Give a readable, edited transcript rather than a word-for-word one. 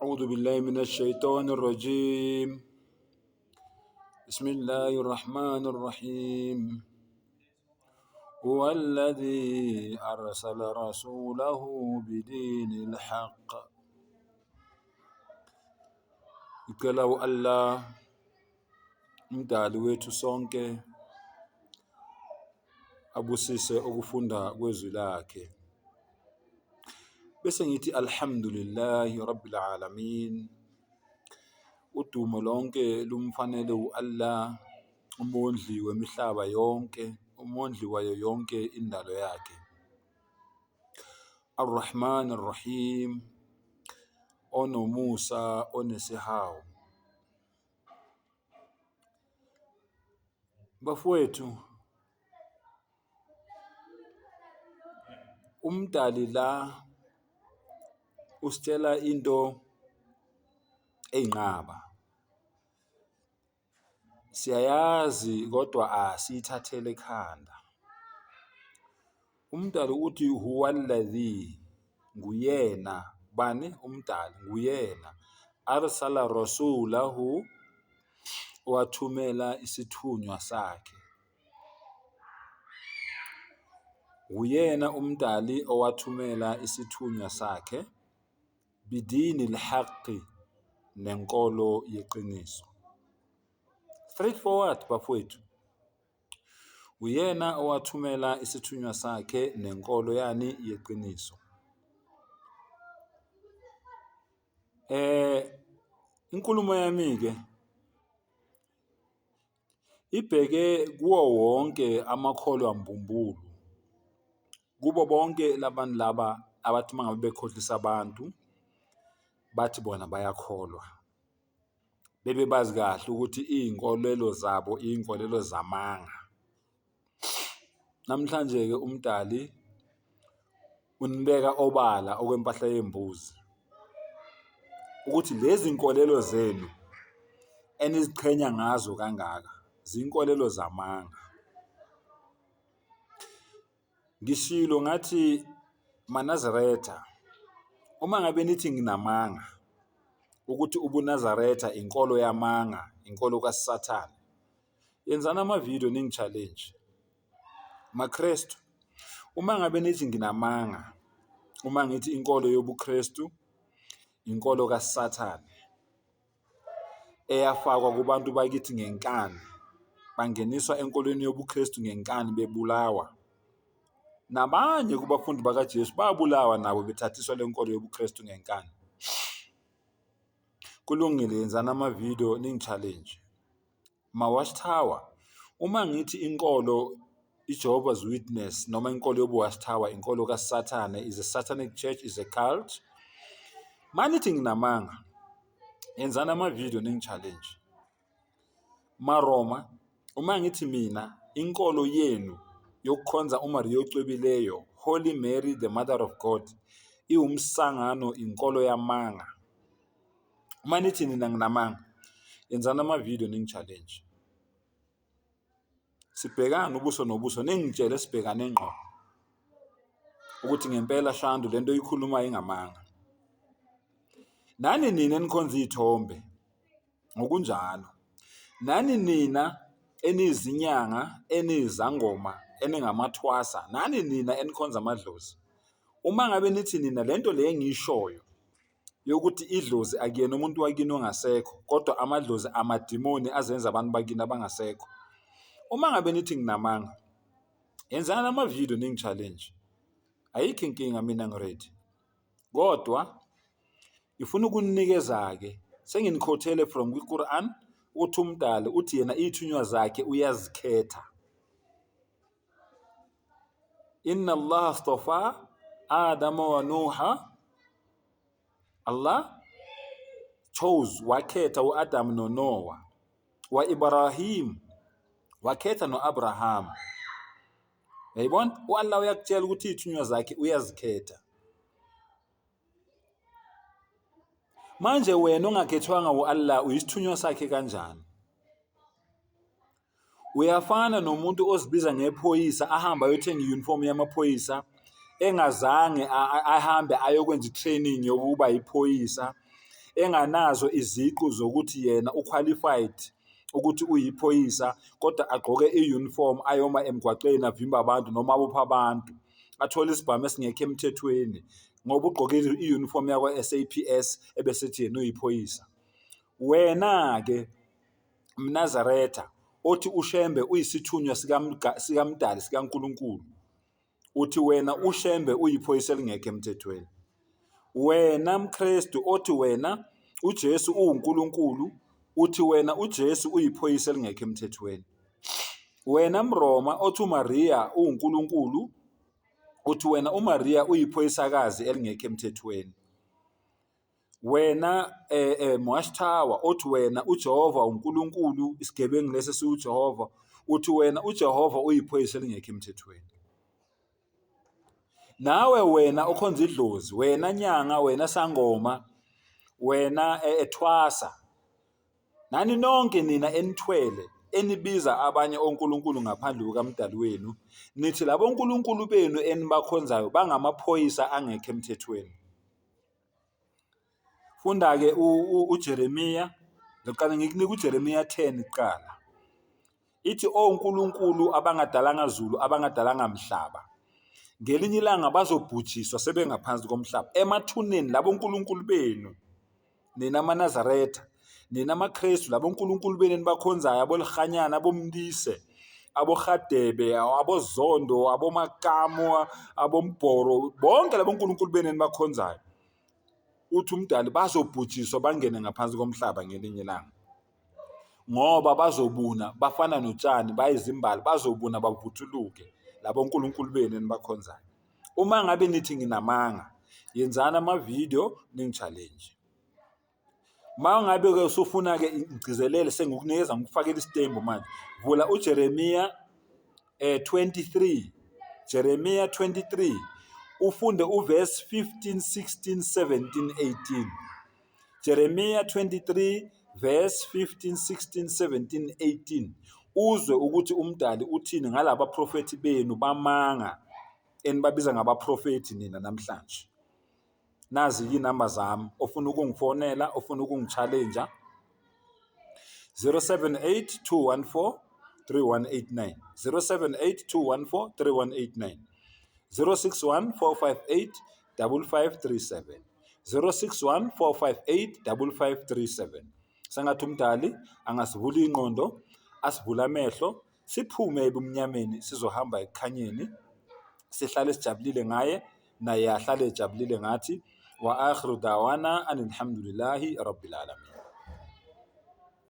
أعوذ بالله من الشيطان الرجيم. بسم الله الرحمن الرحيم. هو الذي أرسل رسوله بدين الحق. Icela Allah umdali wethu sonke abusise ukufunda kwezwi lakhe. Bese ngithi alhamdulillahi rabbil alamin. Udumo lonke lumfanele uAllah, umondli wemihlaba yonke, umondli wayo yonke indalo yakhe. Ar-Rahman Ar-Rahim, onomusa onesihawu. Bafowethu, umdali la usitshela into eyinqaba. Siyayazi kodwa asiyithathele ekhanda. Umdali uthi huwa alladhi, nguyena. Bani umdali? Nguyena. Arsala rasulahu, wathumela isithunywa sakhe. Uyena umdali owathumela isithunywa sakhe bidini al-haqqi, nenkolo yeqiniso. Straightforward bafowethu. Uyena owathumela isithunywa sakhe nenkolo yani yeqiniso. Inkulumo yami ke ibheke kuwo wonke amakholwa mbumbulu. Kubo bonke labantu laba abathi mangabe bekhohlisa abantu bathi bona bayakholwa. Bebe bazi kahle ukuthi izinkolelo zabo izinkolelo zamanga. Namhlanje ke umdali unibeka obala okwempahla yembuzi ukuthi lezi inkolelo zenu eniziqhenya ngazo kangaka zinkolelo zamanga. Ngishilo ngathi maNazaretha, uma ngabe nithi nginamanga ukuthi ubuNazaretha inkolo yamanga, inkolo kaSathane, yenzana ama-video ningi-challenge. MaKristu, uma ngabe nithi nginamanga uma ngithi inkolo yobuKristu inkolo kaSathane eyafakwa kubantu bakithi ngenkani, bangeniswa enkolweni yobuKristu ngenkani bebulawa. Nabanye kubafundi bakaJesu babulawa nabo bethathiswa lenkolo yobuKristu ngenkani. Kulungile, yenzana ama-video ningi-challenge. Ma-Watchtower, uma ngithi inkolo iJehovah's Witness noma inkolo yobu-Watchtower inkolo kaSathane, is a satanic church, is a cult. Manithi nginamanga, yenzana ama-video ningi-challenge. MaRoma, uma ngithi mina inkolo yenu yokukhonza uMaria ocwebileyo, Holy Mary the Mother of God, iwumsangano, inkolo yamanga. Uma nithi nina nginamanga, yenzana ama-video ningi-challenge. Sibhekane ubuso nobuso, ningitshele sibhekane ngqo ukuthi ngempela Shandu lento oyikhulumayo ingamanga. Nani nina enikhonza izithombe ngokunjalo. Nani nina enizinyanga, enizangoma, eningamathwasa. Nani nina enikhonza amadlozi. Uma ngabe nithi nina lento le engiyishoyo yokuthi idlozi akuyena umuntu wakini ongasekho kodwa amadlozi amadimoni azenza abantu bakini abangasekho. Uma ngabe nithi nginamanga, yenzana ama-video ningi-challenge. Ayikho inkinga, mina ngiready. Kodwa ngifuna ukuninikeza ke senginikhothele from kwiQuran ukuthi umdali uthi yena izithunywa zakhe uyazikhetha. Inna Allah astafa Adam wa Nuha. Allah chose, wakhetha uAdam noNoah. Wa Ibrahim, wakhetha noAbraham. Yayibona? uAllah uyakutshela ukuthi izithunywa zakhe uyazikhetha. Manje wena ongakhethwanga uAllah uyisithunywa sakhe kanjani? Uyafana nomuntu ozibiza ngephoyisa ahamba ayothenga i-uniform yamaphoyisa engazange ahambe ayokwenza i-training yokuba yiphoyisa, enganazo iziqu zokuthi yena uqualified ukuthi uyiphoyisa, kodwa agqoke i-uniform ayoma emgwaqeni avimba abantu noma abopha abantu, athole isibhamu esingekho emthethweni ngoba ugqoke i-uniform yakwa-SAPS ebesethi yena uyiphoyisa. Wena-ke Mnazaretha othi uShembe uyisithunywa sikaMdali sikaNkulunkulu, uthi wena uShembe uyiphoyisa elingekho emthethweni. Wena mKristu othi wena uJesu uNkulunkulu, uthi wena uJesu uyiphoyisa elingekho emthethweni. Wena mRoma othi uMaria uNkulunkulu, uthi wena uMaria uyiphoyisakazi elingekho emthethweni. Wena Mwashtawa othi wena uJehova uNkulunkulu, isigebengu lesi siuJehova, uthi wena uJehova uyiphoyisa elingekho emthethweni. Nawe wena okhonza idlozi, wena nyanga, wena sangoma, wena ethwasa, nani nonke nina enithwele enibiza abanye onkulunkulu ngaphandle kukaMdali wenu, nithi labo onkulunkulu benu enibakhonzayo bangamaphoyisa angekho emthethweni. Funda-ke uJeremiya, ngiqale ngikunika uJeremiya 10 kuqala. Ithi onkulunkulu abangadalanga zulu, abangadalanga mhlaba, ngelinye ilanga bazobhujiswa sebengaphansi komhlaba emathuneni labo onkulunkulu benu. Nina amaNazaretha, nina amaKristu, labo onkulunkulu benu enibakhonzayo, abolihanyana, abomlise, abohadebe, abozondo, abomakamo, abombhoro, bonke labo onkulunkulu benu enibakhonzayo, uthi uMdali bazobhujiswa bangene ngaphansi komhlaba ngelinye ilanga, ngoba bazobuna bafana notshani, bayizimbali, bazobuna bavuthuluke labo onkulunkulu benu enibakhonzayo. Uma ngabe nithi nginamanga, yenzani amavidiyo ningi-challenge. Uma ngabe-ke usufuna-ke ingcizelele sengikunikeza ngikufakela isitembu manje, vula uJeremiya 23, Jeremiya 23, ufunde uverse 15, 16, 17, 18. Jeremiya 23 verse 15, 16, 17, 18. Uzwe ukuthi uMdali uthini ngalaba profethi benu bamanga enibabiza ngabaprofethi nina namhlanje. Nazi inamba zami, ofuna ukungifonela, ofuna ukungi-challenge, 078 214 3189, 078 214 3189, 061 458 5537, 061 458 5537. Sengathi uMdali angasivula ingqondo, asivula amehlo, siphume ebumnyameni sizohamba ekukhanyeni, sihlale sijabulile ngaye, naye ahlale ejabulile ngathi. Wa akhiru dawana anilhamdulillahi rabbil alamin.